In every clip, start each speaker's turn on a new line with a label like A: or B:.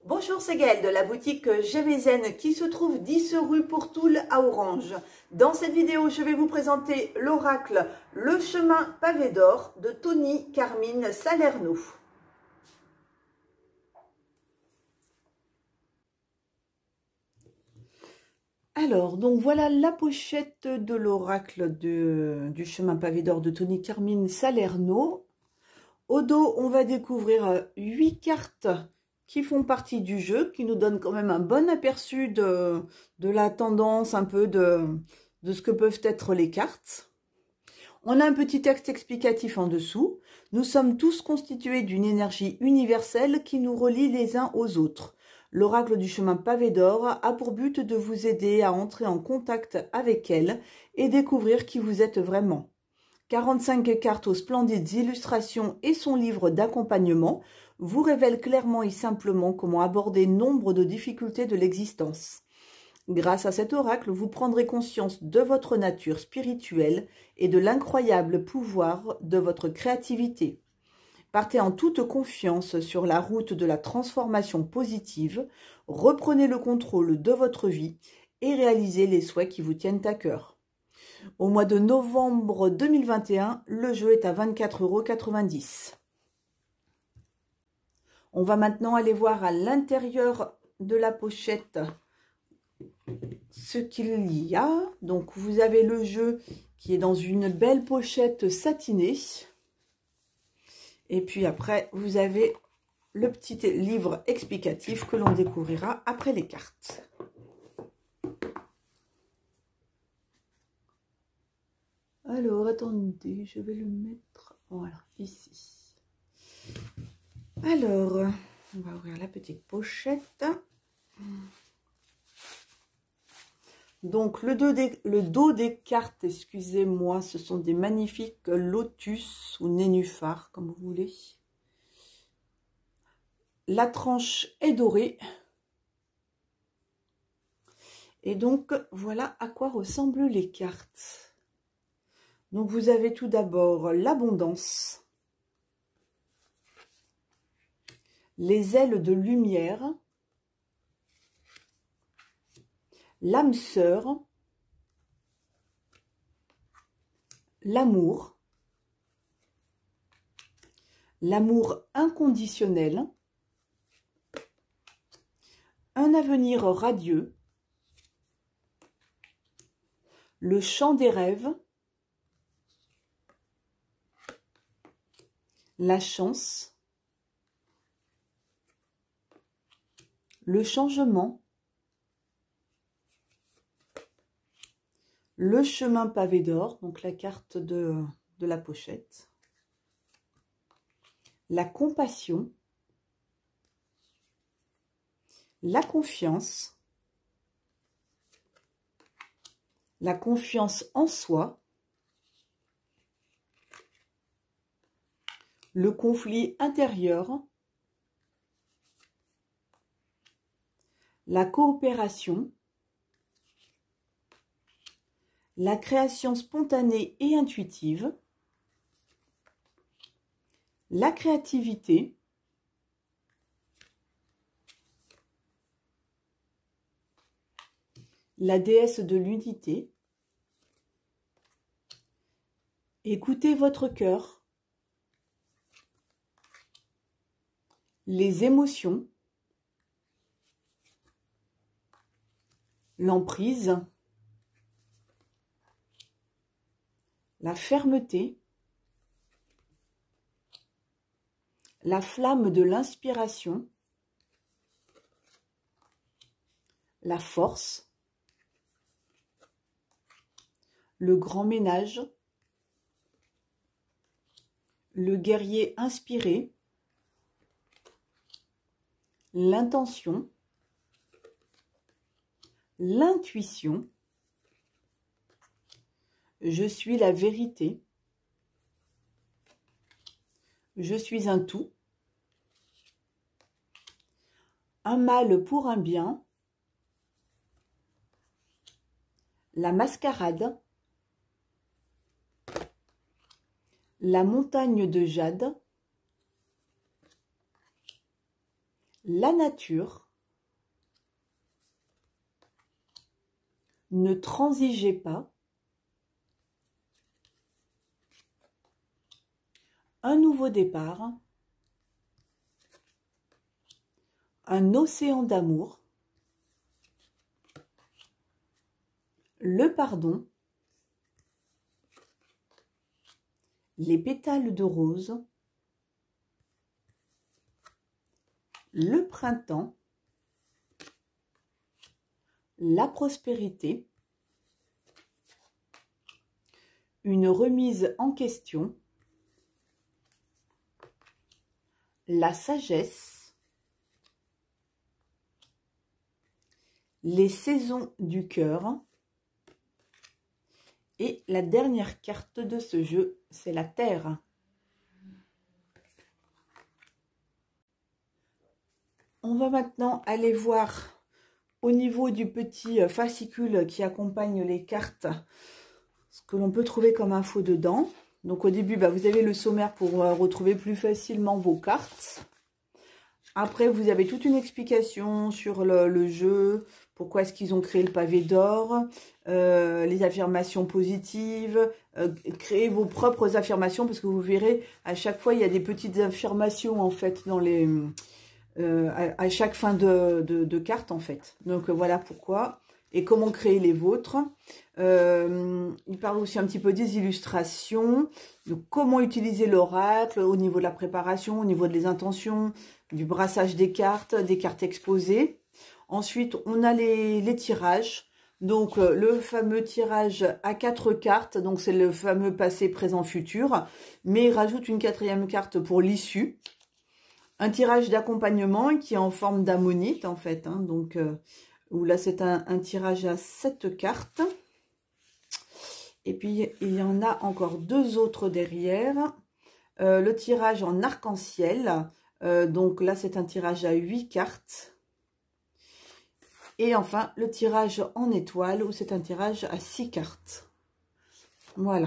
A: Bonjour, c'est Gaëlle de la boutique Gémézen qui se trouve 10 rue Pourtoul à Orange. Dans cette vidéo, je vais vous présenter l'oracle Le chemin pavé d'or de Tony Carmine Salerno. Alors, donc voilà la pochette de l'oracle du chemin pavé d'or de Tony Carmine Salerno. Au dos, on va découvrir 8 cartes qui font partie du jeu, qui nous donnent quand même un bon aperçu de la tendance, un peu de ce que peuvent être les cartes. On a un petit texte explicatif en dessous. Nous sommes tous constitués d'une énergie universelle qui nous relie les uns aux autres. L'oracle du chemin pavé d'or a pour but de vous aider à entrer en contact avec elle et découvrir qui vous êtes vraiment. 45 cartes aux splendides illustrations et son livre d'accompagnement vous révèlent clairement et simplement comment aborder nombre de difficultés de l'existence. Grâce à cet oracle, vous prendrez conscience de votre nature spirituelle et de l'incroyable pouvoir de votre créativité. Partez en toute confiance sur la route de la transformation positive, reprenez le contrôle de votre vie et réalisez les souhaits qui vous tiennent à cœur. Au mois de novembre 2021, le jeu est à 24,90 €. On va maintenant aller voir à l'intérieur de la pochette ce qu'il y a. Donc vous avez le jeu qui est dans une belle pochette satinée. Et puis après, vous avez le petit livre explicatif que l'on découvrira après les cartes. Alors, attendez, je vais le mettre, voilà, ici. Alors, on va ouvrir la petite pochette. Donc, le dos des cartes, excusez-moi, ce sont des magnifiques lotus ou nénuphars, comme vous voulez. La tranche est dorée. Et donc, voilà à quoi ressemblent les cartes. Donc, vous avez tout d'abord l'abondance, les ailes de lumière, l'âme sœur, l'amour, l'amour inconditionnel, un avenir radieux, le chant des rêves, la chance, le changement, le chemin pavé d'or, donc la carte de la pochette, la compassion, la confiance en soi, le conflit intérieur, la coopération, la création spontanée et intuitive, la créativité, la déesse de l'unité, écoutez votre cœur, les émotions, l'emprise, la fermeté, la flamme de l'inspiration, la force, le grand ménage, le guerrier inspiré, l'intention, l'intuition, je suis la vérité, je suis un tout, un mal pour un bien, la mascarade, la montagne de jade, la nature, ne transigez pas, un nouveau départ, un océan d'amour, le pardon, les pétales de rose, le printemps, la prospérité, une remise en question, la sagesse, les saisons du cœur, et la dernière carte de ce jeu, c'est la Terre. On va maintenant aller voir au niveau du petit fascicule qui accompagne les cartes, ce que l'on peut trouver comme info dedans. Donc au début, vous avez le sommaire pour retrouver plus facilement vos cartes. Après, vous avez toute une explication sur le jeu, pourquoi est-ce qu'ils ont créé le pavé d'or, les affirmations positives, créer vos propres affirmations, parce que vous verrez, à chaque fois, il y a des petites affirmations, en fait, dans les... à chaque fin de carte, en fait. Donc, voilà pourquoi. Et comment créer les vôtres. Il parle aussi un petit peu des illustrations, de comment utiliser l'oracle au niveau de la préparation, au niveau des intentions, du brassage des cartes exposées. Ensuite, on a les tirages. Donc, le fameux tirage à 4 cartes, donc c'est le fameux passé, présent, futur. Mais il rajoute une 4e carte pour l'issue. Un tirage d'accompagnement qui est en forme d'ammonite, en fait. Hein, donc, où là, c'est un tirage à 7 cartes. Et puis, il y en a encore 2 autres derrière. Le tirage en arc-en-ciel. Donc là, c'est un tirage à 8 cartes. Et enfin, le tirage en étoile, où c'est un tirage à 6 cartes. Voilà.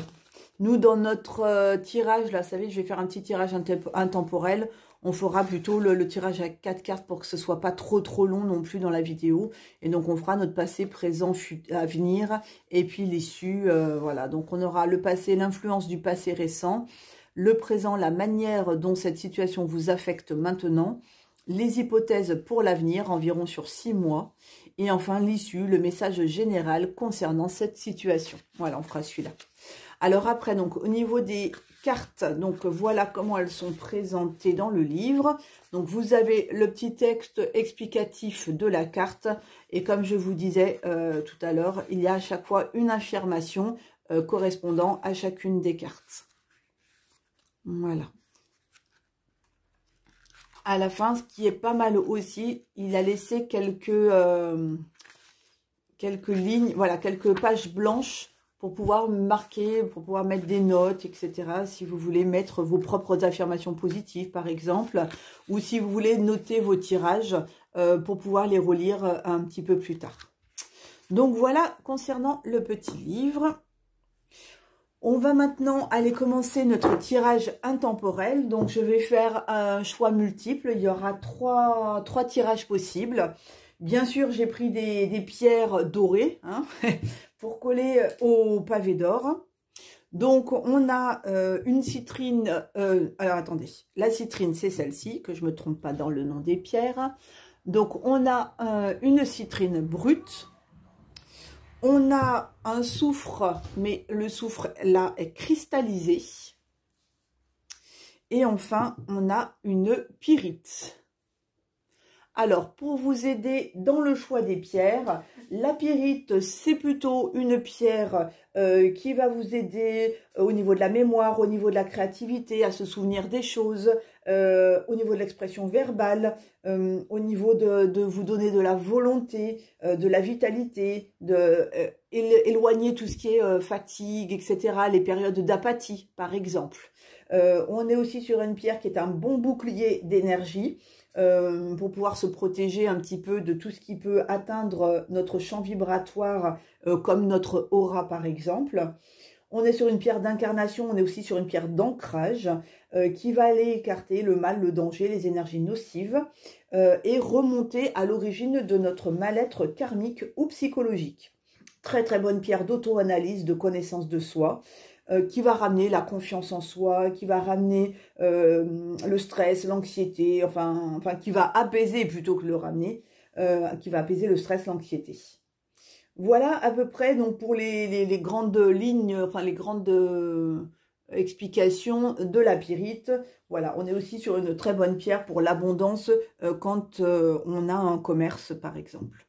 A: Nous, dans notre tirage, là, vous savez, je vais faire un petit tirage intemporel. On fera plutôt le tirage à 4 cartes pour que ce soit pas trop long non plus dans la vidéo. Et donc, on fera notre passé, présent, avenir. Et puis, l'issue, voilà. Donc, on aura le passé, l'influence du passé récent. Le présent, la manière dont cette situation vous affecte maintenant. Les hypothèses pour l'avenir, environ sur 6 mois. Et enfin, l'issue, le message général concernant cette situation. Voilà, on fera celui-là. Alors après, donc au niveau des cartes, donc voilà comment elles sont présentées dans le livre. Donc vous avez le petit texte explicatif de la carte. Et comme je vous disais tout à l'heure, il y a à chaque fois une affirmation correspondant à chacune des cartes. Voilà. À la fin, ce qui est pas mal aussi, il a laissé quelques lignes, voilà, quelques pages blanches pour pouvoir marquer, pour pouvoir mettre des notes, etc. Si vous voulez mettre vos propres affirmations positives, par exemple, ou si vous voulez noter vos tirages pour pouvoir les relire un petit peu plus tard. Donc voilà, concernant le petit livre. On va maintenant aller commencer notre tirage intemporel. Donc, je vais faire un choix multiple. Il y aura trois tirages possibles. Bien sûr, j'ai pris des pierres dorées hein, pour coller au pavé d'or. Donc, on a une citrine. Alors, attendez. La citrine, c'est celle-ci, que je ne me trompe pas dans le nom des pierres. Donc, on a une citrine brute. On a un soufre, mais le soufre, là, est cristallisé. Et enfin, on a une pyrite. Alors, pour vous aider dans le choix des pierres, la pyrite, c'est plutôt une pierre qui va vous aider au niveau de la mémoire, au niveau de la créativité, à se souvenir des choses, au niveau de l'expression verbale, au niveau de vous donner de la volonté, de la vitalité, éloigner tout ce qui est fatigue, etc., les périodes d'apathie, par exemple. On est aussi sur une pierre qui est un bon bouclier d'énergie, pour pouvoir se protéger un petit peu de tout ce qui peut atteindre notre champ vibratoire, comme notre aura par exemple. On est sur une pierre d'incarnation, on est aussi sur une pierre d'ancrage qui va aller écarter le mal, le danger, les énergies nocives. et remonter à l'origine de notre mal-être karmique ou psychologique. Très très bonne pierre d'auto-analyse, de connaissance de soi, qui va ramener la confiance en soi, qui va ramener le stress, l'anxiété, enfin qui va apaiser plutôt que le ramener, qui va apaiser le stress, l'anxiété. Voilà à peu près donc pour les grandes lignes, enfin les grandes explications de la pyrite. Voilà, on est aussi sur une très bonne pierre pour l'abondance quand on a un commerce par exemple.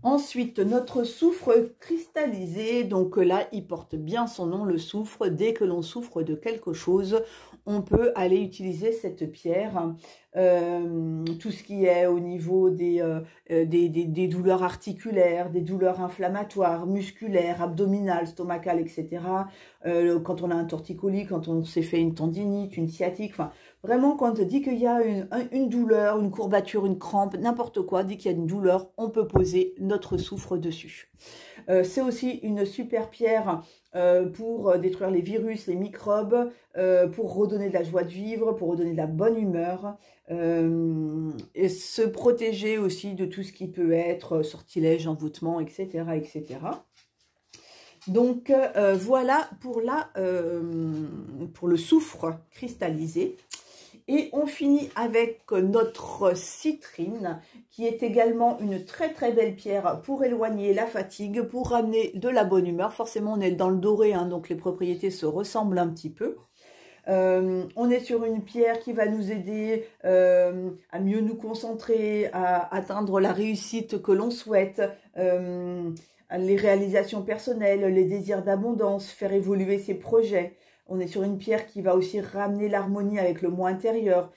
A: Ensuite, notre soufre cristallisé, donc là, il porte bien son nom, le soufre. Dès que l'on souffre de quelque chose, on peut aller utiliser cette pierre. Tout ce qui est au niveau des douleurs articulaires, des douleurs inflammatoires, musculaires, abdominales, stomacales, etc. Quand on a un torticolis, quand on s'est fait une tendinite, une sciatique, enfin, vraiment, quand on dit qu'il y a une douleur, une courbature, une crampe, n'importe quoi, dès qu'il y a une douleur, on peut poser notre soufre dessus. C'est aussi une super pierre pour détruire les virus, les microbes, pour redonner de la joie de vivre, pour redonner de la bonne humeur, et se protéger aussi de tout ce qui peut être sortilège, envoûtement, etc., etc. Donc voilà pour le soufre cristallisé. Et on finit avec notre citrine, qui est également une très très belle pierre pour éloigner la fatigue, pour ramener de la bonne humeur. Forcément, on est dans le doré, hein, donc les propriétés se ressemblent un petit peu. On est sur une pierre qui va nous aider à mieux nous concentrer, à atteindre la réussite que l'on souhaite, les réalisations personnelles, les désirs d'abondance, faire évoluer ses projets. On est sur une pierre qui va aussi ramener l'harmonie avec le moi intérieur,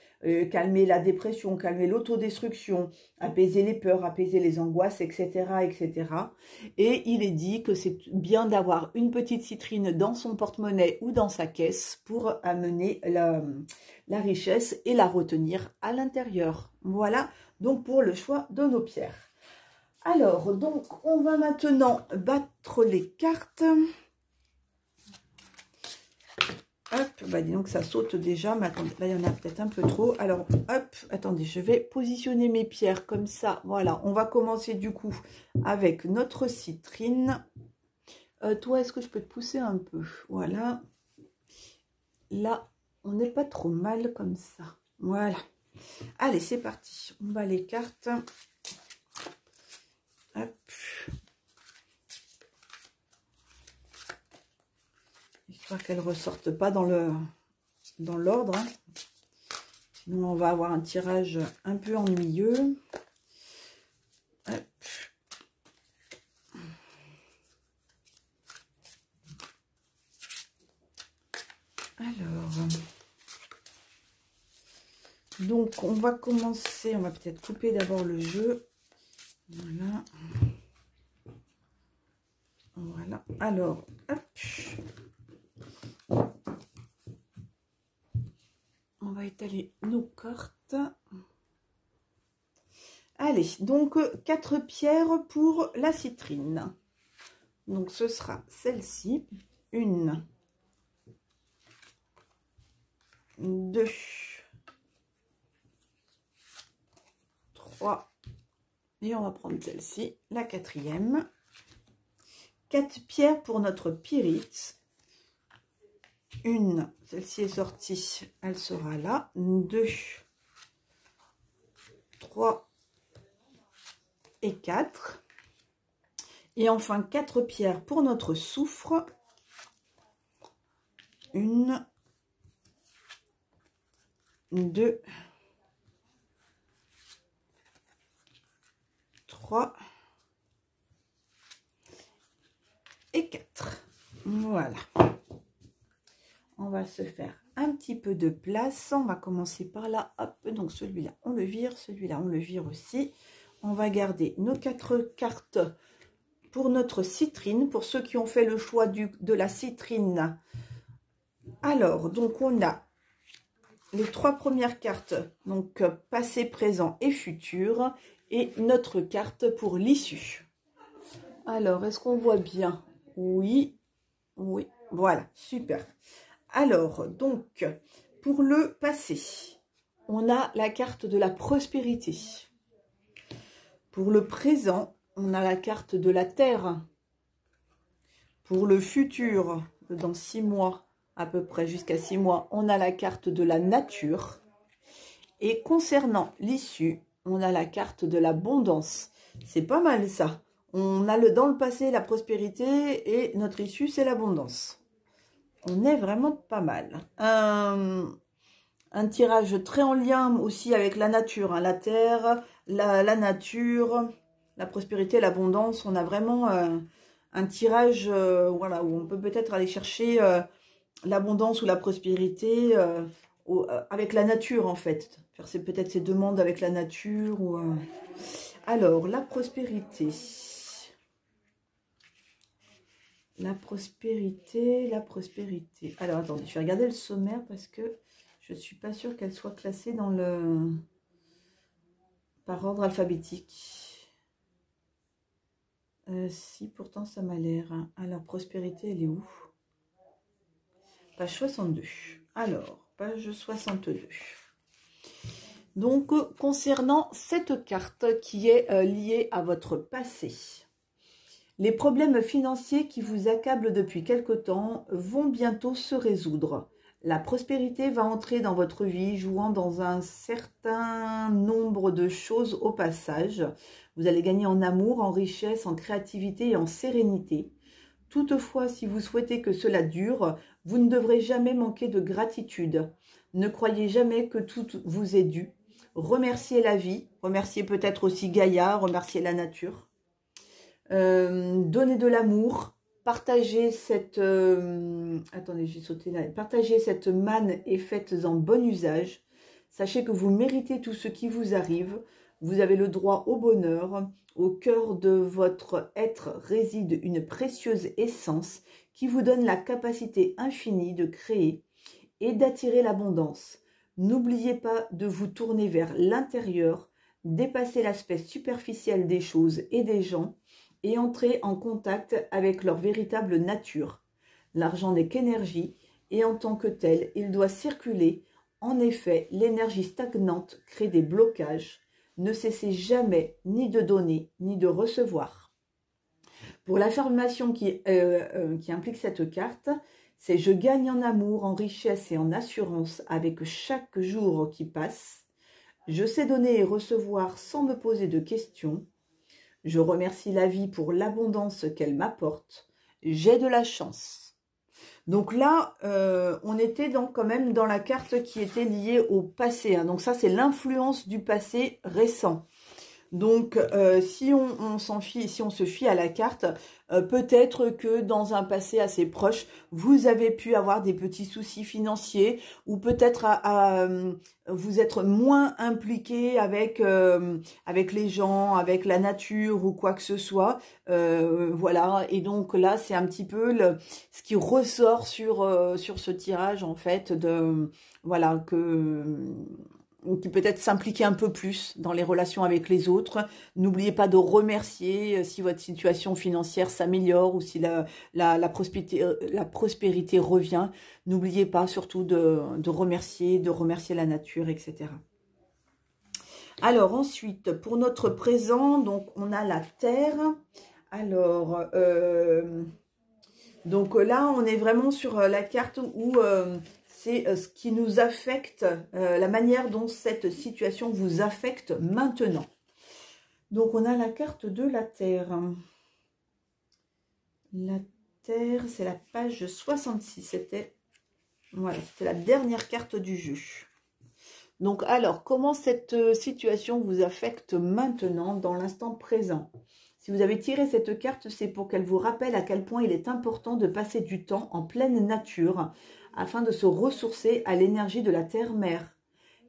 A: calmer la dépression, calmer l'autodestruction, apaiser les peurs, apaiser les angoisses, etc., etc. Et il est dit que c'est bien d'avoir une petite citrine dans son porte-monnaie ou dans sa caisse pour amener la richesse et la retenir à l'intérieur. Voilà donc pour le choix de nos pierres. Alors, donc, on va maintenant battre les cartes. Hop, bah dis donc ça saute déjà, mais attendez, là il y en a peut-être un peu trop. Alors, hop, attendez, je vais positionner mes pierres comme ça. Voilà, on va commencer du coup avec notre citrine. Toi, est-ce que je peux te pousser un peu? Voilà. Là, on n'est pas trop mal comme ça. Voilà. Allez, c'est parti. On bat les cartes. Hop. J'espère qu'elles ne ressortent pas dans l'ordre. Hein. Sinon, on va avoir un tirage un peu ennuyeux. Hop. Alors, donc on va commencer. On va peut-être couper d'abord le jeu. Voilà. Voilà. Alors, hop. On va étaler nos cartes. Allez, donc 4 pierres pour la citrine. Donc ce sera celle-ci. 1, 2, 3. Et on va prendre celle-ci, la 4e. 4 pierres pour notre pyrite. 1, celle-ci est sortie, elle sera là. 2, 3 et 4. Et enfin 4 pierres pour notre soufre. 1, 2, 3 et 4. Voilà. On va se faire un petit peu de place. On va commencer par là. Hop, donc celui-là, on le vire. Celui-là, on le vire aussi. On va garder nos 4 cartes pour notre citrine. Pour ceux qui ont fait le choix de la citrine. Alors, donc on a les 3 premières cartes. Donc, passé, présent et futur. Et notre carte pour l'issue. Alors, est-ce qu'on voit bien? Oui. Oui. Voilà, super. Alors, donc, pour le passé, on a la carte de la prospérité. Pour le présent, on a la carte de la terre. Pour le futur, dans 6 mois, à peu près jusqu'à 6 mois, on a la carte de la nature. Et concernant l'issue, on a la carte de l'abondance. C'est pas mal ça. On a dans le passé la prospérité et notre issue, c'est l'abondance. On est vraiment pas mal. Un tirage très en lien aussi avec la nature, hein, la terre, la nature, la prospérité, l'abondance. On a vraiment un tirage voilà, où on peut peut-être aller chercher l'abondance ou la prospérité avec la nature en fait. Faire peut-être ces demandes avec la nature. Ou, Alors, la prospérité. La prospérité, la prospérité. Alors, attendez, je vais regarder le sommaire parce que je ne suis pas sûre qu'elle soit classée dans par ordre alphabétique. Si, pourtant, ça m'a l'air. Alors, prospérité, elle est où? Page 62. Alors, page 62. Donc, concernant cette carte qui est liée à votre passé. Les problèmes financiers qui vous accablent depuis quelque temps vont bientôt se résoudre. La prospérité va entrer dans votre vie, jouant dans un certain nombre de choses au passage. Vous allez gagner en amour, en richesse, en créativité et en sérénité. Toutefois, si vous souhaitez que cela dure, vous ne devrez jamais manquer de gratitude. Ne croyez jamais que tout vous est dû. Remerciez la vie, remerciez peut-être aussi Gaïa, remerciez la nature. Donnez de l'amour, partagez cette attendez, j'ai sauté là. Partagez cette manne et faites-en bon usage. Sachez que vous méritez tout ce qui vous arrive. Vous avez le droit au bonheur. Au cœur de votre être réside une précieuse essence qui vous donne la capacité infinie de créer et d'attirer l'abondance. N'oubliez pas de vous tourner vers l'intérieur, dépasser l'aspect superficiel des choses et des gens et entrer en contact avec leur véritable nature. L'argent n'est qu'énergie et en tant que tel, il doit circuler. En effet, l'énergie stagnante crée des blocages. Ne cessez jamais ni de donner ni de recevoir. Pour l'affirmation qui implique cette carte, c'est « Je gagne en amour, en richesse et en assurance avec chaque jour qui passe. Je sais donner et recevoir sans me poser de questions. Je remercie la vie pour l'abondance qu'elle m'apporte. J'ai de la chance. » Donc là, on était donc quand même dans la carte qui était liée au passé. Hein. Donc ça, c'est l'influence du passé récent. Donc, si on se fie à la carte, peut-être que dans un passé assez proche, vous avez pu avoir des petits soucis financiers ou peut-être vous être moins impliqué avec les gens, avec la nature ou quoi que ce soit. Voilà, et donc là, c'est un petit peu ce qui ressort sur ce tirage, en fait, voilà, qui peut-être s'impliquer un peu plus dans les relations avec les autres. N'oubliez pas de remercier si votre situation financière s'améliore ou si la prospérité revient. N'oubliez pas surtout de remercier la nature, etc. Alors ensuite, pour notre présent, donc on a la terre. Alors, donc là, on est vraiment sur la carte où... c'est ce qui nous affecte, la manière dont cette situation vous affecte maintenant. Donc, on a la carte de la Terre. La Terre, c'est la page 66. C'était la dernière carte du jeu. Donc, alors, comment cette situation vous affecte maintenant, dans l'instant présent? Si vous avez tiré cette carte, c'est pour qu'elle vous rappelle à quel point il est important de passer du temps en pleine nature, afin de se ressourcer à l'énergie de la terre-mère.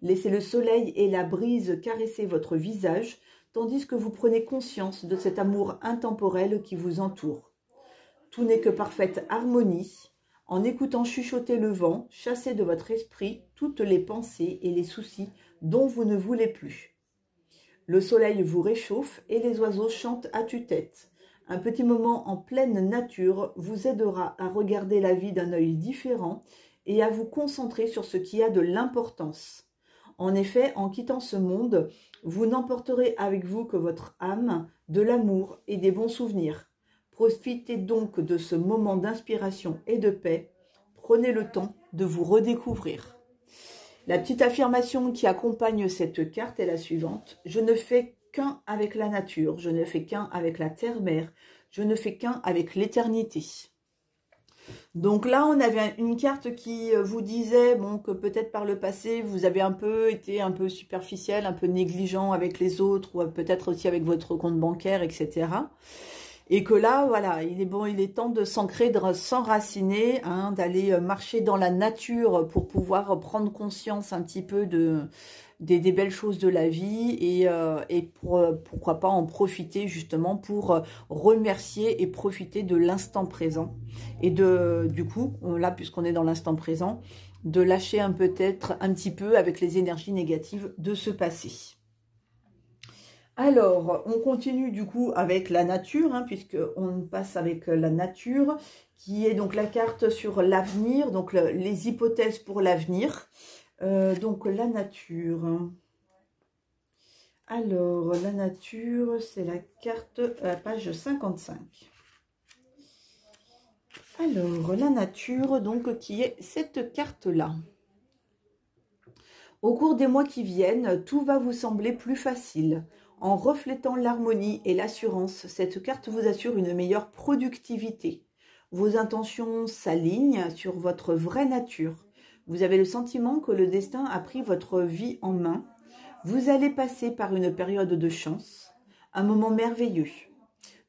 A: Laissez le soleil et la brise caresser votre visage, tandis que vous prenez conscience de cet amour intemporel qui vous entoure. Tout n'est que parfaite harmonie. En écoutant chuchoter le vent, chassez de votre esprit toutes les pensées et les soucis dont vous ne voulez plus. Le soleil vous réchauffe et les oiseaux chantent à tue-tête. Un petit moment en pleine nature vous aidera à regarder la vie d'un œil différent et à vous concentrer sur ce qui a de l'importance. En effet, en quittant ce monde, vous n'emporterez avec vous que votre âme, de l'amour et des bons souvenirs. Profitez donc de ce moment d'inspiration et de paix. Prenez le temps de vous redécouvrir. La petite affirmation qui accompagne cette carte est la suivante. Je ne fais qu'un avec la nature, je ne fais qu'un avec la terre-mère, je ne fais qu'un avec l'éternité. Donc là, on avait une carte qui vous disait bon, que peut-être par le passé, vous avez été un peu superficiel, un peu négligent avec les autres, ou peut-être aussi avec votre compte bancaire, etc. Et que là, voilà, il est temps de s'ancrer, de s'enraciner, hein, d'aller marcher dans la nature pour pouvoir prendre conscience un petit peu des belles choses de la vie et pourquoi pas en profiter justement pour remercier et profiter de l'instant présent. Et du coup, là, puisqu'on est dans l'instant présent, de lâcher peut-être un petit peu avec les énergies négatives de ce passé. Alors, on continue du coup avec la nature, hein, puisqu'on passe avec la nature, qui est donc la carte sur l'avenir, donc les hypothèses pour l'avenir. Donc, la nature. Alors, la nature, c'est la carte à la page 55. Alors, la nature, donc, qui est cette carte-là. Au cours des mois qui viennent, tout va vous sembler plus facile. En reflétant l'harmonie et l'assurance, cette carte vous assure une meilleure productivité. Vos intentions s'alignent sur votre vraie nature. Vous avez le sentiment que le destin a pris votre vie en main. Vous allez passer par une période de chance, un moment merveilleux.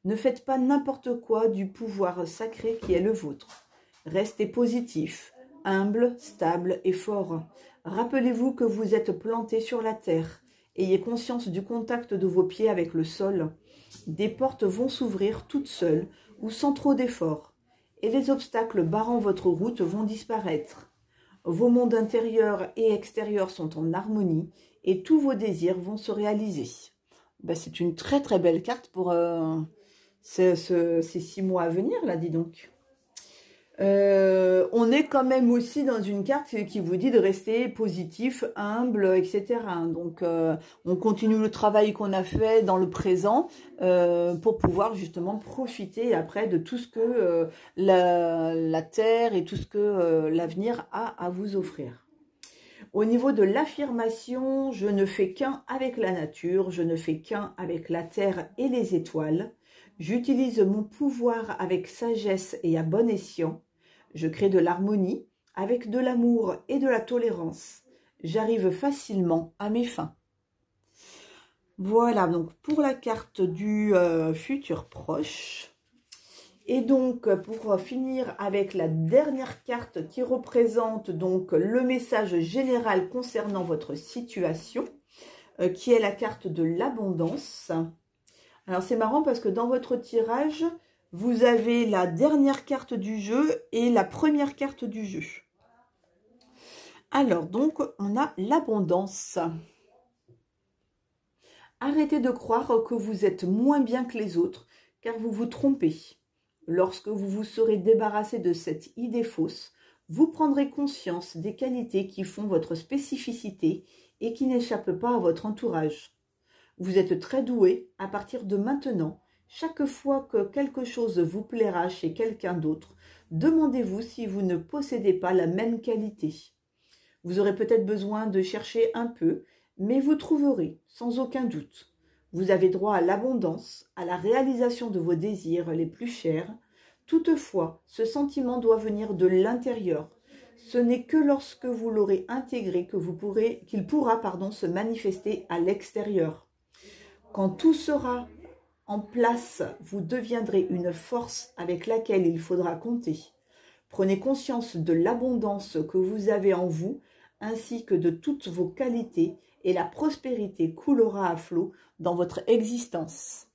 A: Ne faites pas n'importe quoi du pouvoir sacré qui est le vôtre. Restez positif, humble, stable et fort. Rappelez-vous que vous êtes planté sur la terre. Ayez conscience du contact de vos pieds avec le sol. Des portes vont s'ouvrir toutes seules ou sans trop d'efforts. Et les obstacles barrant votre route vont disparaître. Vos mondes intérieurs et extérieurs sont en harmonie et tous vos désirs vont se réaliser. Ben, c'est une très très belle carte pour ces 6 mois à venir, là, dis donc. On est quand même aussi dans une carte qui vous dit de rester positif, humble, etc. Donc, on continue le travail qu'on a fait dans le présent pour pouvoir justement profiter après de tout ce que la terre et tout ce que l'avenir a à vous offrir. Au niveau de l'affirmation, je ne fais qu'un avec la nature, je ne fais qu'un avec la terre et les étoiles. J'utilise mon pouvoir avec sagesse et à bon escient. Je crée de l'harmonie avec de l'amour et de la tolérance. J'arrive facilement à mes fins. Voilà donc pour la carte du futur proche. Et donc pour finir avec la dernière carte qui représente donc le message général concernant votre situation, qui est la carte de l'abondance. Alors c'est marrant parce que dans votre tirage, vous avez la dernière carte du jeu et la première carte du jeu. Alors, donc, on a l'abondance. Arrêtez de croire que vous êtes moins bien que les autres, car vous vous trompez. Lorsque vous vous serez débarrassé de cette idée fausse, vous prendrez conscience des qualités qui font votre spécificité et qui n'échappent pas à votre entourage. Vous êtes très doué à partir de maintenant. Chaque fois que quelque chose vous plaira chez quelqu'un d'autre, demandez-vous si vous ne possédez pas la même qualité. Vous aurez peut-être besoin de chercher un peu, mais vous trouverez, sans aucun doute. Vous avez droit à l'abondance, à la réalisation de vos désirs les plus chers. Toutefois, ce sentiment doit venir de l'intérieur. Ce n'est que lorsque vous l'aurez intégré qu'il pourra se manifester à l'extérieur. Quand tout sera en place, vous deviendrez une force avec laquelle il faudra compter. Prenez conscience de l'abondance que vous avez en vous, ainsi que de toutes vos qualités, et la prospérité coulera à flot dans votre existence.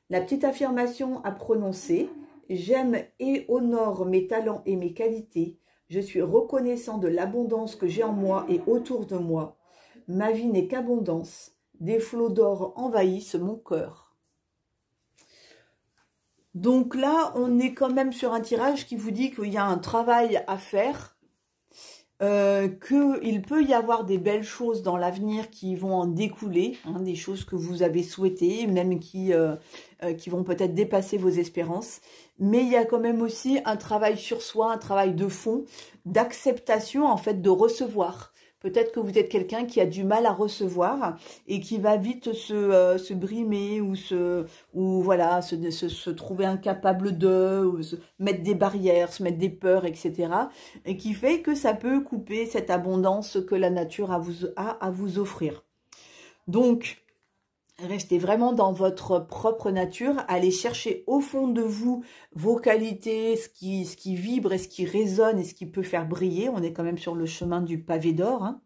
A: La petite affirmation à prononcer: j'aime et honore mes talents et mes qualités. Je suis reconnaissant de l'abondance que j'ai en moi et autour de moi. Ma vie n'est qu'abondance. Des flots d'or envahissent mon cœur. Donc là, on est quand même sur un tirage qui vous dit qu'il y a un travail à faire. qu'il peut y avoir des belles choses dans l'avenir qui vont en découler, hein, des choses que vous avez souhaitées, même qui vont peut-être dépasser vos espérances. Mais il y a quand même aussi un travail sur soi, un travail de fond, d'acceptation en fait de recevoir. Peut-être que vous êtes quelqu'un qui a du mal à recevoir et qui va vite se brimer ou voilà, se trouver incapable ou se mettre des barrières, se mettre des peurs, etc. Et qui fait que ça peut couper cette abondance que la nature a à vous offrir. Donc, restez vraiment dans votre propre nature, allez chercher au fond de vous vos qualités, ce qui vibre et ce qui résonne et ce qui peut faire briller. On est quand même sur le chemin du pavé d'or, hein.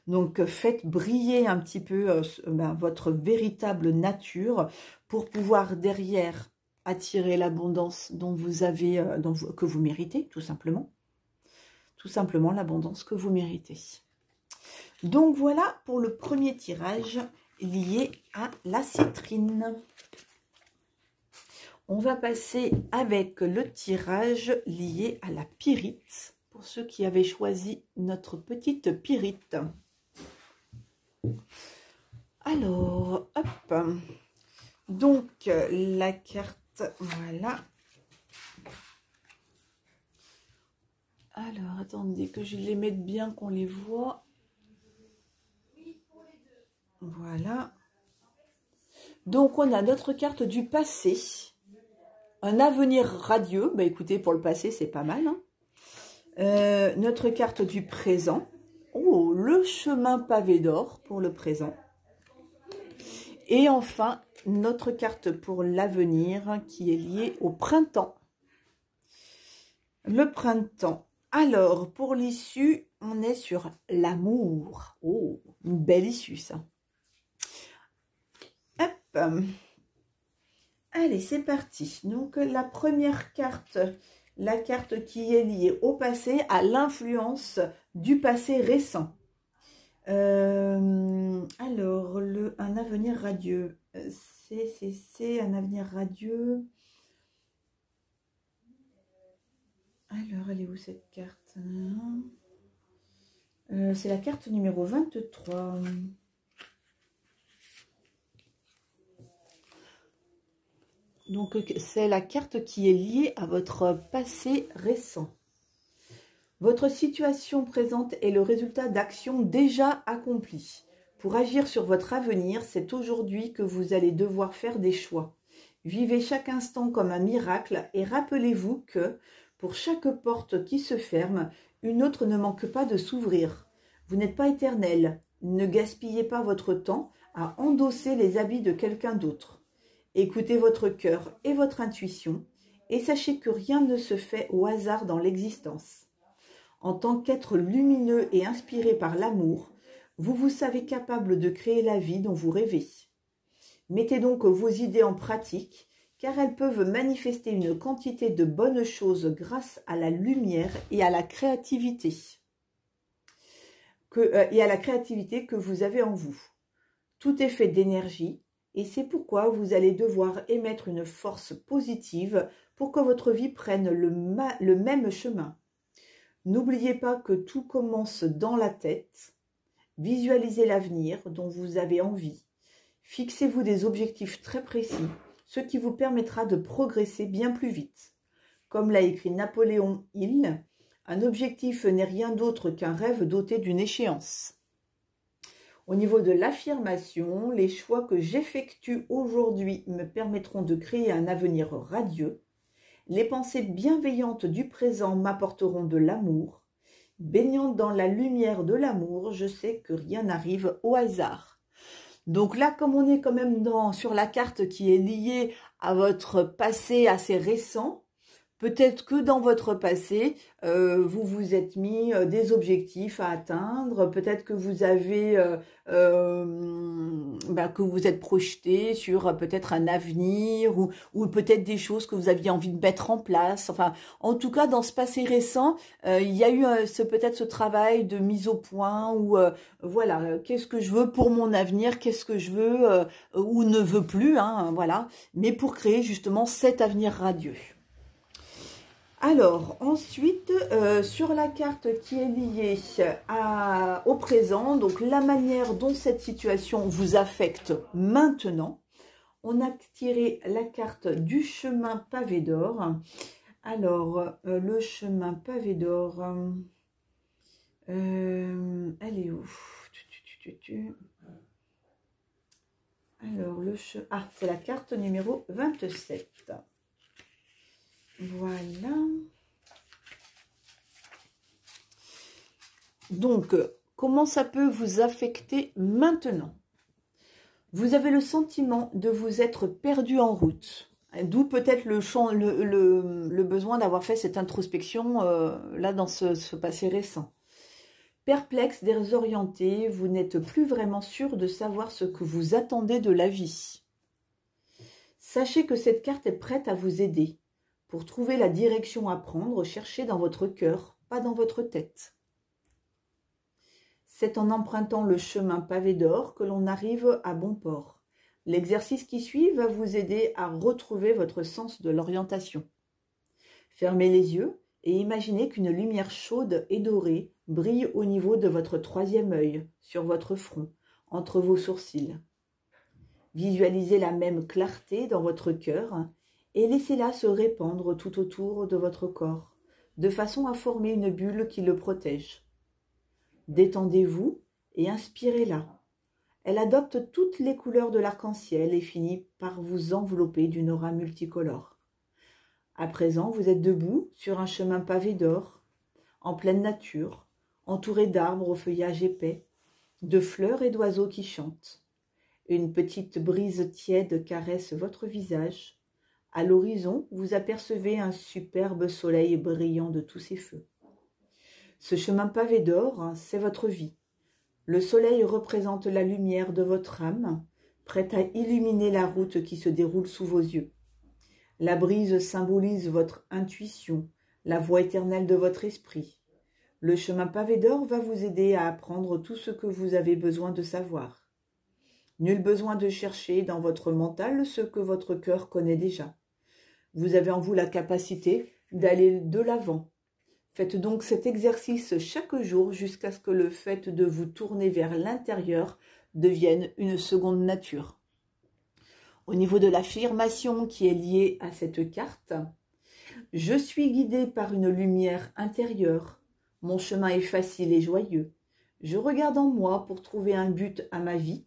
A: Donc faites briller un petit peu votre véritable nature pour pouvoir derrière attirer l'abondance dont vous avez, que vous méritez, tout simplement. Tout simplement l'abondance que vous méritez. Donc voilà pour le premier tirage lié à la citrine. On va passer avec le tirage lié à la pyrite, pour ceux qui avaient choisi notre petite pyrite. Alors, hop. Donc, la carte, voilà. Alors, attendez que je les mette bien, qu'on les voit. Voilà. Donc, on a notre carte du passé. Un avenir radieux. Bah, écoutez, pour le passé, c'est pas mal. Hein. Notre carte du présent. Oh, le chemin pavé d'or pour le présent. Et enfin, notre carte pour l'avenir qui est liée au printemps. Le printemps. Alors, pour l'issue, on est sur l'amour. Oh, une belle issue, ça. Hop. Allez, c'est parti. Donc, la première carte, la carte qui est liée au passé, à l'influence du passé récent. Alors, un avenir radieux. C'est un avenir radieux. Alors, elle est où cette carte? C'est la carte numéro 23. Donc, c'est la carte qui est liée à votre passé récent. Votre situation présente est le résultat d'actions déjà accomplies. Pour agir sur votre avenir, c'est aujourd'hui que vous allez devoir faire des choix. Vivez chaque instant comme un miracle et rappelez-vous que, pour chaque porte qui se ferme, une autre ne manque pas de s'ouvrir. Vous n'êtes pas éternel. Ne gaspillez pas votre temps à endosser les habits de quelqu'un d'autre. Écoutez votre cœur et votre intuition et sachez que rien ne se fait au hasard dans l'existence. En tant qu'être lumineux et inspiré par l'amour, vous vous savez capable de créer la vie dont vous rêvez. Mettez donc vos idées en pratique, car elles peuvent manifester une quantité de bonnes choses grâce à la lumière et à la créativité que vous avez en vous. Tout est fait d'énergie, et c'est pourquoi vous allez devoir émettre une force positive pour que votre vie prenne le même chemin. N'oubliez pas que tout commence dans la tête. Visualisez l'avenir dont vous avez envie. Fixez-vous des objectifs très précis, ce qui vous permettra de progresser bien plus vite. Comme l'a écrit Napoléon Hill, un objectif n'est rien d'autre qu'un rêve doté d'une échéance. Au niveau de l'affirmation, les choix que j'effectue aujourd'hui me permettront de créer un avenir radieux. Les pensées bienveillantes du présent m'apporteront de l'amour. Baignant dans la lumière de l'amour, je sais que rien n'arrive au hasard. Donc là, comme on est quand même sur la carte qui est liée à votre passé assez récent, peut-être que dans votre passé, vous vous êtes mis des objectifs à atteindre. Peut-être que vous avez, que vous êtes projeté sur peut-être un avenir ou peut-être des choses que vous aviez envie de mettre en place. Enfin, en tout cas, dans ce passé récent, il y a eu peut-être ce travail de mise au point où, voilà, qu'est-ce que je veux pour mon avenir, qu'est-ce que je veux ou ne veux plus, hein, voilà. Mais pour créer justement cet avenir radieux. Alors, ensuite, sur la carte qui est liée au présent, donc la manière dont cette situation vous affecte maintenant, on a tiré la carte du chemin pavé d'or. Alors, le chemin pavé d'or, elle est où? Alors, c'est la carte numéro 27. Voilà. Donc, comment ça peut vous affecter maintenant? Vous avez le sentiment de vous être perdu en route. D'où peut-être le besoin d'avoir fait cette introspection là dans ce passé récent. Perplexe, désorienté, vous n'êtes plus vraiment sûr de savoir ce que vous attendez de la vie. Sachez que cette carte est prête à vous aider. Pour trouver la direction à prendre, cherchez dans votre cœur, pas dans votre tête. C'est en empruntant le chemin pavé d'or que l'on arrive à bon port. L'exercice qui suit va vous aider à retrouver votre sens de l'orientation. Fermez les yeux et imaginez qu'une lumière chaude et dorée brille au niveau de votre troisième œil, sur votre front, entre vos sourcils. Visualisez la même clarté dans votre cœur et laissez-la se répandre tout autour de votre corps, de façon à former une bulle qui le protège. Détendez-vous et inspirez-la. Elle adopte toutes les couleurs de l'arc-en-ciel et finit par vous envelopper d'une aura multicolore. À présent, vous êtes debout sur un chemin pavé d'or, en pleine nature, entouré d'arbres au feuillage épais, de fleurs et d'oiseaux qui chantent. Une petite brise tiède caresse votre visage. À l'horizon, vous apercevez un superbe soleil brillant de tous ses feux. Ce chemin pavé d'or, c'est votre vie. Le soleil représente la lumière de votre âme, prête à illuminer la route qui se déroule sous vos yeux. La brise symbolise votre intuition, la voix éternelle de votre esprit. Le chemin pavé d'or va vous aider à apprendre tout ce que vous avez besoin de savoir. Nul besoin de chercher dans votre mental ce que votre cœur connaît déjà. Vous avez en vous la capacité d'aller de l'avant. Faites donc cet exercice chaque jour jusqu'à ce que le fait de vous tourner vers l'intérieur devienne une seconde nature. Au niveau de l'affirmation qui est liée à cette carte, je suis guidée par une lumière intérieure. Mon chemin est facile et joyeux. Je regarde en moi pour trouver un but à ma vie.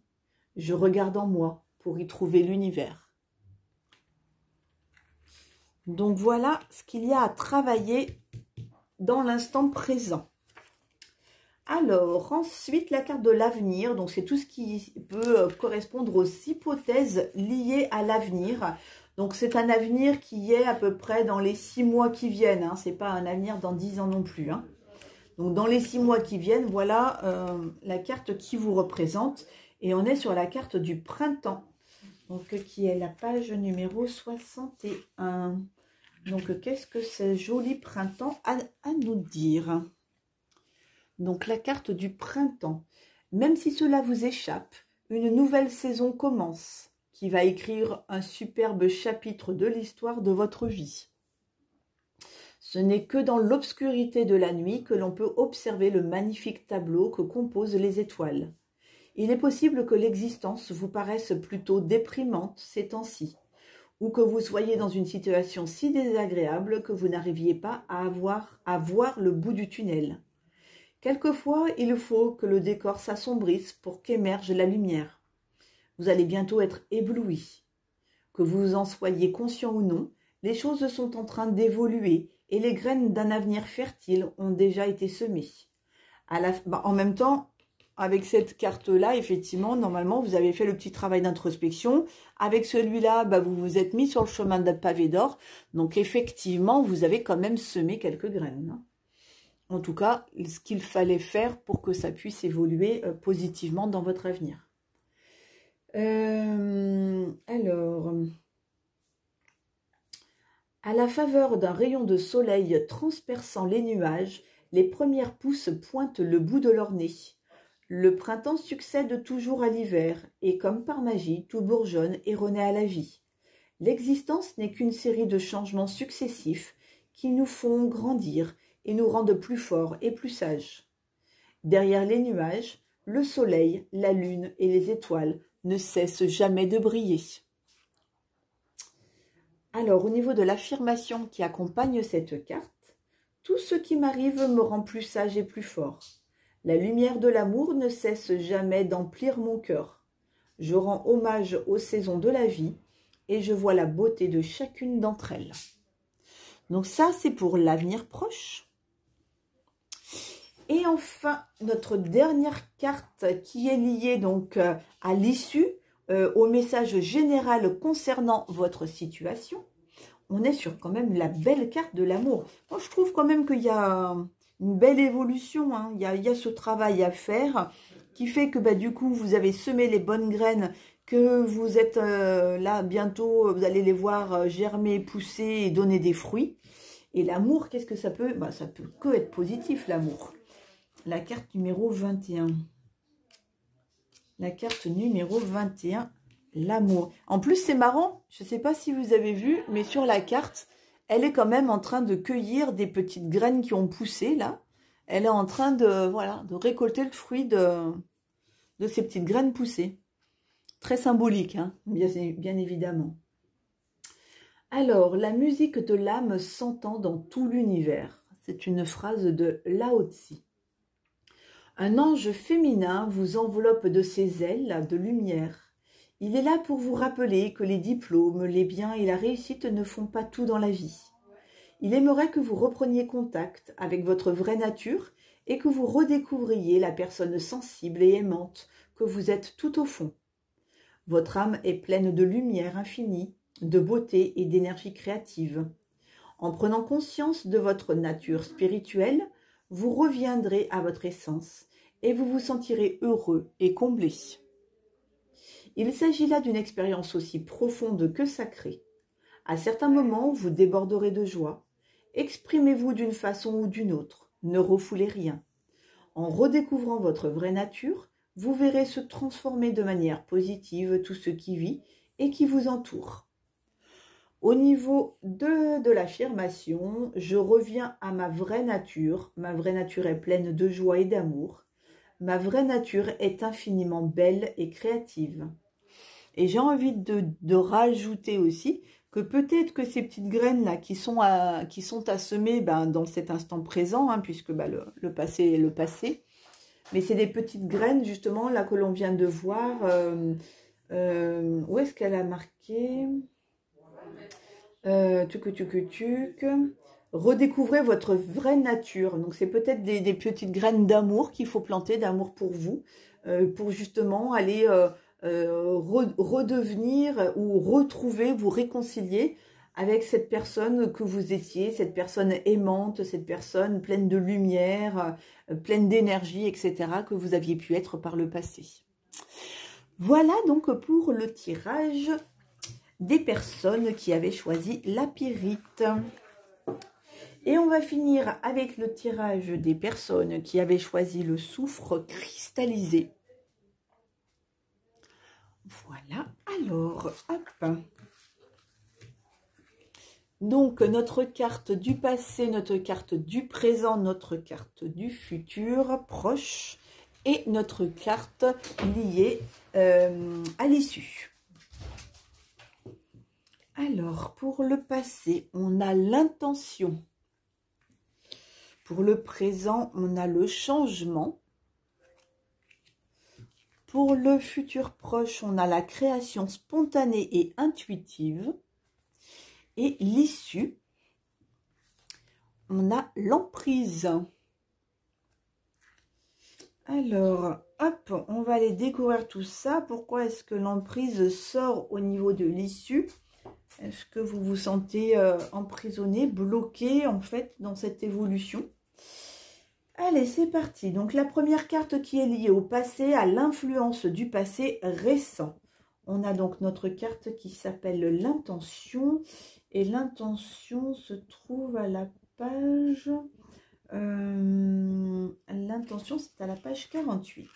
A: Je regarde en moi pour y trouver l'univers. Donc voilà ce qu'il y a à travailler dans l'instant présent. Alors, ensuite, la carte de l'avenir. Donc, c'est tout ce qui peut correspondre aux hypothèses liées à l'avenir. Donc, c'est un avenir qui est à peu près dans les 6 mois qui viennent. Hein. Ce n'est pas un avenir dans 10 ans non plus. Hein. Donc, dans les 6 mois qui viennent, voilà la carte qui vous représente. Et on est sur la carte du printemps. Donc, qui est la page numéro 61. Donc, qu'est-ce que ce joli printemps a à nous dire? Donc, la carte du printemps. Même si cela vous échappe, une nouvelle saison commence, qui va écrire un superbe chapitre de l'histoire de votre vie. Ce n'est que dans l'obscurité de la nuit que l'on peut observer le magnifique tableau que composent les étoiles. Il est possible que l'existence vous paraisse plutôt déprimante ces temps-ci, ou que vous soyez dans une situation si désagréable que vous n'arriviez pas à voir le bout du tunnel. Quelquefois, il faut que le décor s'assombrisse pour qu'émerge la lumière. Vous allez bientôt être ébloui. Que vous en soyez conscient ou non, les choses sont en train d'évoluer et les graines d'un avenir fertile ont déjà été semées. En même temps, avec cette carte-là, effectivement, normalement, vous avez fait le petit travail d'introspection. Avec celui-là, vous vous êtes mis sur le chemin de pavé d'or. Donc, effectivement, vous avez quand même semé quelques graines. En tout cas, ce qu'il fallait faire pour que ça puisse évoluer positivement dans votre avenir. Alors, à la faveur d'un rayon de soleil transperçant les nuages, les premières pousses pointent le bout de leur nez. Le printemps succède toujours à l'hiver, et comme par magie, tout bourgeonne et renaît à la vie. L'existence n'est qu'une série de changements successifs qui nous font grandir et nous rendent plus forts et plus sages. Derrière les nuages, le soleil, la lune et les étoiles ne cessent jamais de briller. Alors, au niveau de l'affirmation qui accompagne cette carte, tout ce qui m'arrive me rend plus sage et plus fort. La lumière de l'amour ne cesse jamais d'emplir mon cœur. Je rends hommage aux saisons de la vie et je vois la beauté de chacune d'entre elles. Donc ça, c'est pour l'avenir proche. Et enfin, notre dernière carte qui est liée donc à l'issue, au message général concernant votre situation. On est sur quand même la belle carte de l'amour. Moi, je trouve quand même qu'il y a une belle évolution. Hein. Il y a ce travail à faire qui fait que du coup, vous avez semé les bonnes graines, que vous êtes là bientôt, vous allez les voir germer, pousser et donner des fruits. Et l'amour, qu'est-ce que ça peut? Ça peut que être positif, l'amour. La carte numéro 21. La carte numéro 21, l'amour. En plus, c'est marrant, je ne sais pas si vous avez vu, mais sur la carte, elle est quand même en train de cueillir des petites graines qui ont poussé, là. Elle est en train de, voilà, de récolter le fruit de ces petites graines poussées. Très symbolique, hein, bien évidemment. Alors, la musique de l'âme s'entend dans tout l'univers. C'est une phrase de Lao Tzu. Un ange féminin vous enveloppe de ses ailes de lumière. Il est là pour vous rappeler que les diplômes, les biens et la réussite ne font pas tout dans la vie. Il aimerait que vous repreniez contact avec votre vraie nature et que vous redécouvriez la personne sensible et aimante que vous êtes tout au fond. Votre âme est pleine de lumière infinie, de beauté et d'énergie créative. En prenant conscience de votre nature spirituelle, vous reviendrez à votre essence et vous vous sentirez heureux et comblé. Il s'agit là d'une expérience aussi profonde que sacrée. À certains moments, vous déborderez de joie. Exprimez-vous d'une façon ou d'une autre. Ne refoulez rien. En redécouvrant votre vraie nature, vous verrez se transformer de manière positive tout ce qui vit et qui vous entoure. Au niveau de l'affirmation, je reviens à ma vraie nature. Ma vraie nature est pleine de joie et d'amour. Ma vraie nature est infiniment belle et créative. Et j'ai envie de rajouter aussi que peut-être que ces petites graines-là qui sont à semer dans cet instant présent, hein, puisque le passé est le passé, mais c'est des petites graines justement là que l'on vient de voir. Où est-ce qu'elle a marqué redécouvrez votre vraie nature. Donc c'est peut-être des petites graines d'amour qu'il faut planter, d'amour pour vous, pour justement aller redevenir ou retrouver, vous réconcilier avec cette personne que vous étiez, cette personne aimante, cette personne pleine de lumière, pleine d'énergie, etc., que vous aviez pu être par le passé. Voilà donc pour le tirage des personnes qui avaient choisi la pyrite. Et on va finir avec le tirage des personnes qui avaient choisi le soufre cristallisé. Voilà, alors, hop. Donc, notre carte du passé, notre carte du présent, notre carte du futur proche et notre carte liée à l'issue. Alors, pour le passé, on a l'intention. Pour le présent, on a le changement. Pour le futur proche, on a la création spontanée et intuitive. Et l'issue, on a l'emprise. Alors, hop, on va aller découvrir tout ça. Pourquoi est-ce que l'emprise sort au niveau de l'issue? Est-ce que vous vous sentez emprisonné, bloqué en fait dans cette évolution? Allez, c'est parti. Donc la première carte qui est liée au passé, à l'influence du passé récent. On a donc notre carte qui s'appelle l'intention. Et l'intention se trouve à la page... l'intention, c'est à la page 48.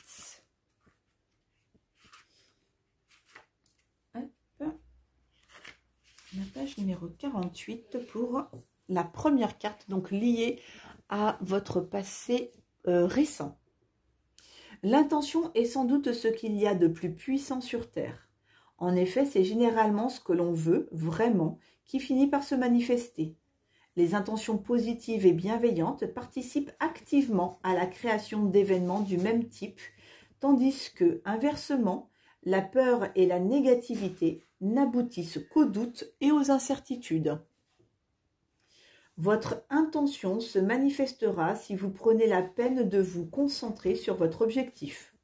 A: Hop. La page numéro 48 pour la première carte, donc liée à votre passé récent. L'intention est sans doute ce qu'il y a de plus puissant sur Terre. En effet, c'est généralement ce que l'on veut vraiment qui finit par se manifester. Les intentions positives et bienveillantes participent activement à la création d'événements du même type, tandis que, inversement, la peur et la négativité n'aboutissent qu'aux doutes et aux incertitudes. Votre intention se manifestera si vous prenez la peine de vous concentrer sur votre objectif.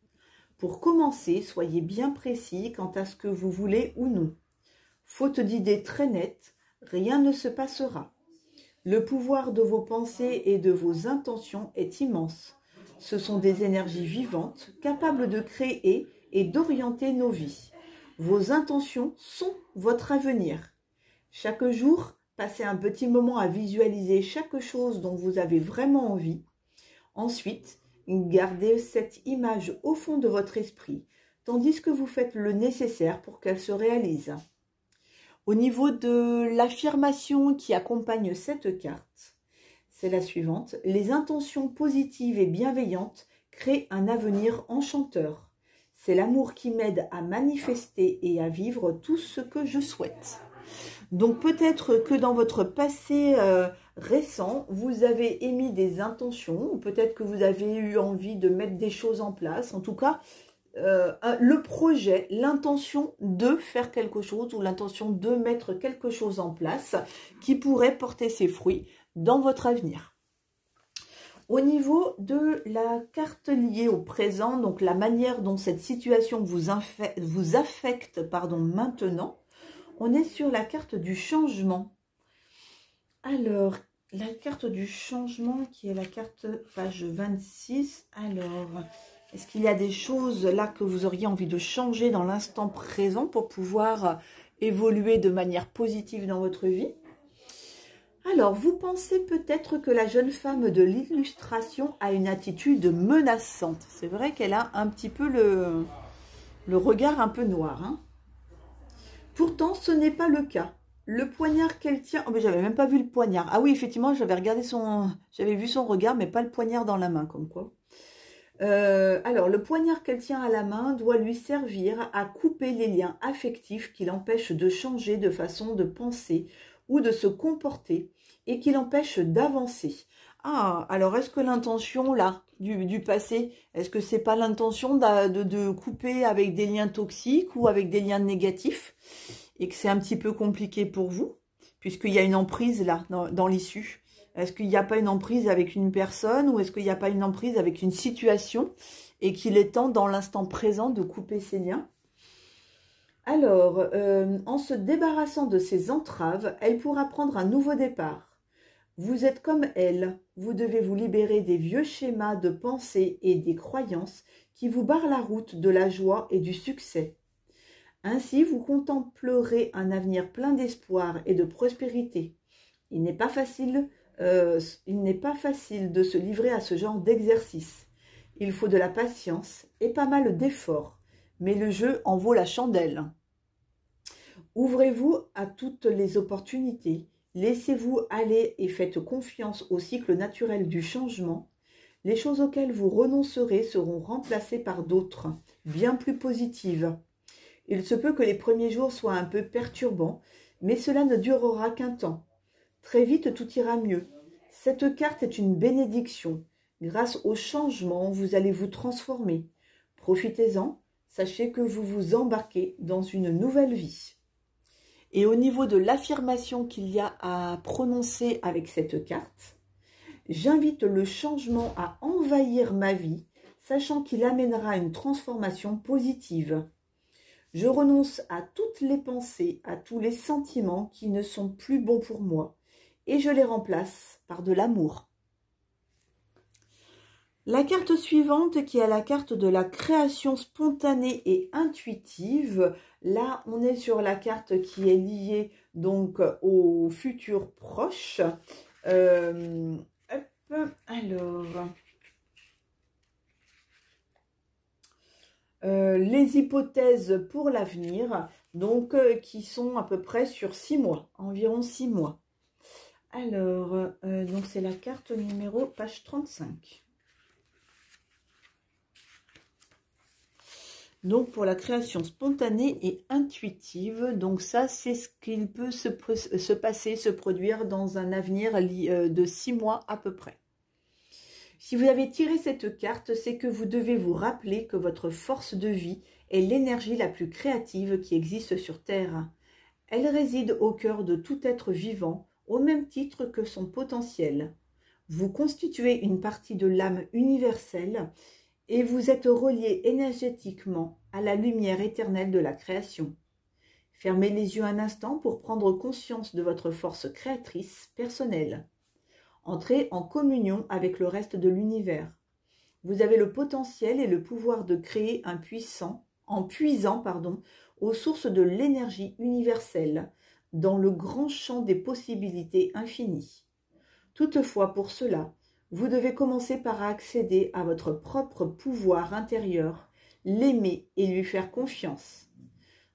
A: Pour commencer, soyez bien précis quant à ce que vous voulez ou non. Faute d'idées très nettes, rien ne se passera. Le pouvoir de vos pensées et de vos intentions est immense. Ce sont des énergies vivantes, capables de créer et d'orienter nos vies. Vos intentions sont votre avenir. Chaque jour, passez un petit moment à visualiser chaque chose dont vous avez vraiment envie. Ensuite, gardez cette image au fond de votre esprit, tandis que vous faites le nécessaire pour qu'elle se réalise. Au niveau de l'affirmation qui accompagne cette carte, c'est la suivante. Les intentions positives et bienveillantes créent un avenir enchanteur. C'est l'amour qui m'aide à manifester et à vivre tout ce que je souhaite. Donc peut-être que dans votre passé récent, vous avez émis des intentions, ou peut-être que vous avez eu envie de mettre des choses en place. En tout cas, le projet, l'intention de faire quelque chose ou l'intention de mettre quelque chose en place qui pourrait porter ses fruits dans votre avenir. Au niveau de la carte liée au présent, donc la manière dont cette situation vous affecte maintenant, on est sur la carte du changement. Alors, la carte du changement qui est la carte page 26. Alors, est-ce qu'il y a des choses là que vous auriez envie de changer dans l'instant présent pour pouvoir évoluer de manière positive dans votre vie? Alors, vous pensez peut-être que la jeune femme de l'illustration a une attitude menaçante. C'est vrai qu'elle a un petit peu le regard un peu noir, hein. Pourtant, ce n'est pas le cas. Le poignard qu'elle tient... Oh, mais j'avais même pas vu le poignard. Ah oui, effectivement, j'avais vu son regard, mais pas le poignard dans la main, comme quoi. Alors, le poignard qu'elle tient à la main doit lui servir à couper les liens affectifs qui l'empêchent de changer de façon de penser ou de se comporter et qui l'empêchent d'avancer. Ah, alors est-ce que l'intention, là, du passé, est-ce que c'est pas l'intention de couper avec des liens toxiques ou avec des liens négatifs et que c'est un petit peu compliqué pour vous, puisqu'il y a une emprise, là, dans l'issue? Est-ce qu'il n'y a pas une emprise avec une personne ou est-ce qu'il n'y a pas une emprise avec une situation et qu'il est temps, dans l'instant présent, de couper ces liens? Alors, en se débarrassant de ces entraves, elle pourra prendre un nouveau départ. Vous êtes comme elle, vous devez vous libérer des vieux schémas de pensée et des croyances qui vous barrent la route de la joie et du succès. Ainsi, vous contemplerez un avenir plein d'espoir et de prospérité. Il n'est pas facile de se livrer à ce genre d'exercice. Il faut de la patience et pas mal d'efforts, mais le jeu en vaut la chandelle. Ouvrez-vous à toutes les opportunités. Laissez-vous aller et faites confiance au cycle naturel du changement. Les choses auxquelles vous renoncerez seront remplacées par d'autres, bien plus positives. Il se peut que les premiers jours soient un peu perturbants, mais cela ne durera qu'un temps. Très vite, tout ira mieux. Cette carte est une bénédiction. Grâce au changement, vous allez vous transformer. Profitez-en, sachez que vous vous embarquez dans une nouvelle vie. Et au niveau de l'affirmation qu'il y a à prononcer avec cette carte, j'invite le changement à envahir ma vie, sachant qu'il amènera une transformation positive. Je renonce à toutes les pensées, à tous les sentiments qui ne sont plus bons pour moi, et je les remplace par de l'amour. La carte suivante, qui est la carte de la création spontanée et intuitive, là on est sur la carte qui est liée donc au futur proche. Les hypothèses pour l'avenir, donc qui sont à peu près sur 6 mois, environ 6 mois. Alors, donc c'est la carte numéro, page 35. Donc, pour la création spontanée et intuitive, donc ça, c'est ce qu'il peut se passer, se produire dans un avenir de 6 mois à peu près. Si vous avez tiré cette carte, c'est que vous devez vous rappeler que votre force de vie est l'énergie la plus créative qui existe sur Terre. Elle réside au cœur de tout être vivant, au même titre que son potentiel. Vous constituez une partie de l'âme universelle et vous êtes relié énergétiquement à la lumière éternelle de la création. Fermez les yeux un instant pour prendre conscience de votre force créatrice personnelle. Entrez en communion avec le reste de l'univers. Vous avez le potentiel et le pouvoir de créer en puisant aux sources de l'énergie universelle, dans le grand champ des possibilités infinies. Toutefois, pour cela, vous devez commencer par accéder à votre propre pouvoir intérieur, l'aimer et lui faire confiance.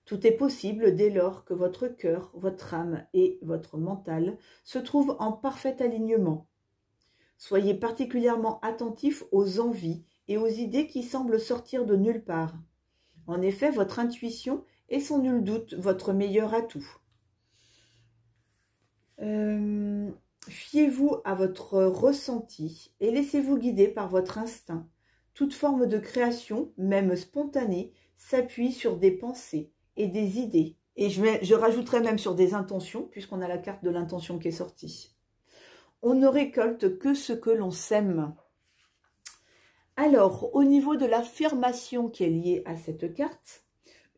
A: Tout est possible dès lors que votre cœur, votre âme et votre mental se trouvent en parfait alignement. Soyez particulièrement attentif aux envies et aux idées qui semblent sortir de nulle part. En effet, votre intuition est sans nul doute votre meilleur atout. Fiez-vous à votre ressenti et laissez-vous guider par votre instinct. Toute forme de création, même spontanée, s'appuie sur des pensées et des idées. Et je rajouterai même sur des intentions, puisqu'on a la carte de l'intention qui est sortie. On ne récolte que ce que l'on sème. Alors, au niveau de l'affirmation qui est liée à cette carte,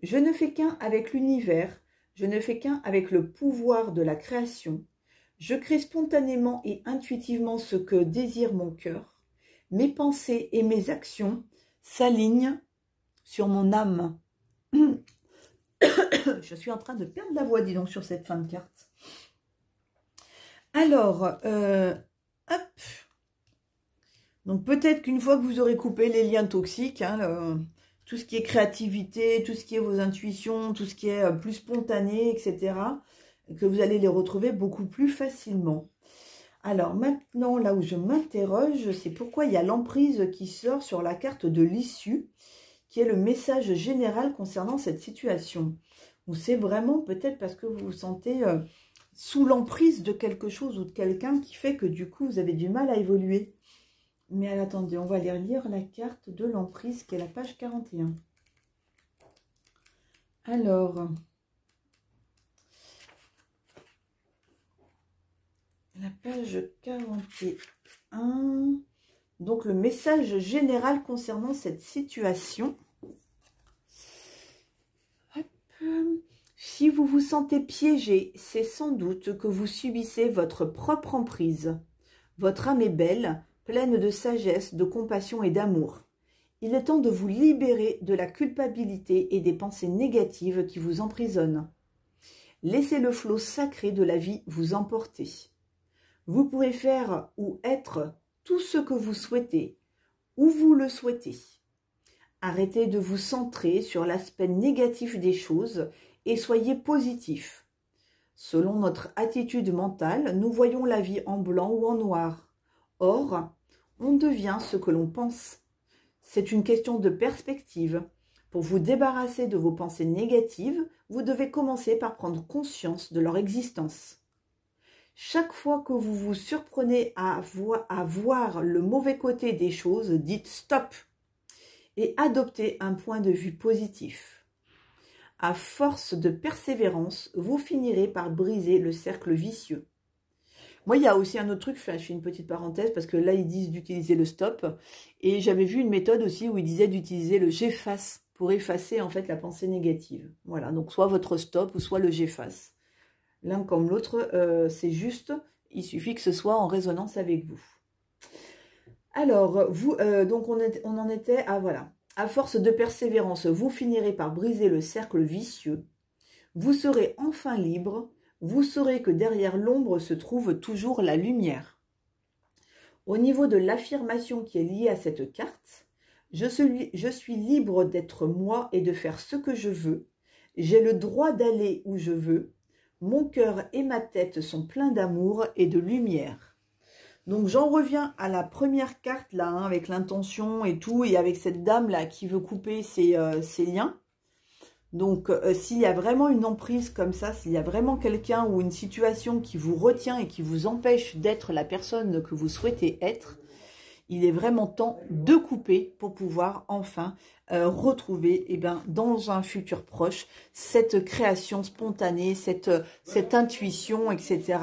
A: je ne fais qu'un avec l'univers, je ne fais qu'un avec le pouvoir de la création. Je crée spontanément et intuitivement ce que désire mon cœur. Mes pensées et mes actions s'alignent sur mon âme. Je suis en train de perdre la voix, dis donc, sur cette fin de carte. Alors, hop. Donc peut-être qu'une fois que vous aurez coupé les liens toxiques, tout ce qui est créativité, tout ce qui est vos intuitions, tout ce qui est plus spontané, etc., que vous allez les retrouver beaucoup plus facilement. Alors maintenant, là où je m'interroge, c'est pourquoi il y a l'emprise qui sort sur la carte de l'issue, qui est le message général concernant cette situation. Ou c'est vraiment peut-être parce que vous vous sentez sous l'emprise de quelque chose ou de quelqu'un qui fait que du coup, vous avez du mal à évoluer. Mais attendez, on va aller lire la carte de l'emprise qui est la page 41. Alors, la page 41, donc le message général concernant cette situation. Hop. Si vous vous sentez piégé, c'est sans doute que vous subissez votre propre emprise. Votre âme est belle, pleine de sagesse, de compassion et d'amour. Il est temps de vous libérer de la culpabilité et des pensées négatives qui vous emprisonnent. Laissez le flot sacré de la vie vous emporter. Vous pouvez faire ou être tout ce que vous souhaitez, où vous le souhaitez. Arrêtez de vous centrer sur l'aspect négatif des choses et soyez positif. Selon notre attitude mentale, nous voyons la vie en blanc ou en noir. Or, on devient ce que l'on pense. C'est une question de perspective. Pour vous débarrasser de vos pensées négatives, vous devez commencer par prendre conscience de leur existence. Chaque fois que vous vous surprenez à voir le mauvais côté des choses, dites stop et adoptez un point de vue positif. À force de persévérance, vous finirez par briser le cercle vicieux. Moi, il y a aussi un autre truc, je fais une petite parenthèse, parce que là, ils disent d'utiliser le stop. Et j'avais vu une méthode aussi où ils disaient d'utiliser le j'efface pour effacer en fait la pensée négative. Voilà, donc soit votre stop ou soit le j'efface. L'un comme l'autre, c'est juste, il suffit que ce soit en résonance avec vous. Alors, donc on en était à, voilà, à force de persévérance, vous finirez par briser le cercle vicieux. Vous serez enfin libre. Vous saurez que derrière l'ombre se trouve toujours la lumière. Au niveau de l'affirmation qui est liée à cette carte, je suis libre d'être moi et de faire ce que je veux. J'ai le droit d'aller où je veux. mon cœur et ma tête sont pleins d'amour et de lumière. Donc j'en reviens à la première carte là, hein, avec l'intention et tout, et avec cette dame là qui veut couper ses liens. Donc s'il y a vraiment une emprise comme ça, s'il y a vraiment quelqu'un ou une situation qui vous retient et qui vous empêche d'être la personne que vous souhaitez être, il est vraiment temps de couper pour pouvoir enfin retrouver dans un futur proche cette création spontanée, cette intuition, etc.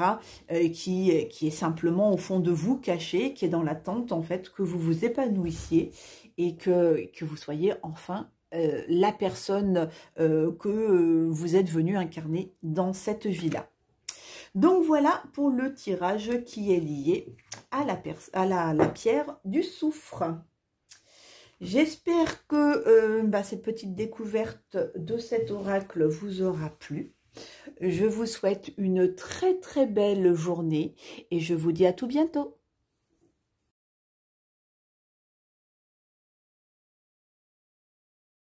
A: Qui est simplement au fond de vous, cachée, qui est dans l'attente en fait que vous vous épanouissiez et que vous soyez enfin la personne que vous êtes venu incarner dans cette vie-là. Donc voilà pour le tirage qui est lié à la pierre du soufre. J'espère que cette petite découverte de cet oracle vous aura plu. Je vous souhaite une très très belle journée et je vous dis à tout bientôt.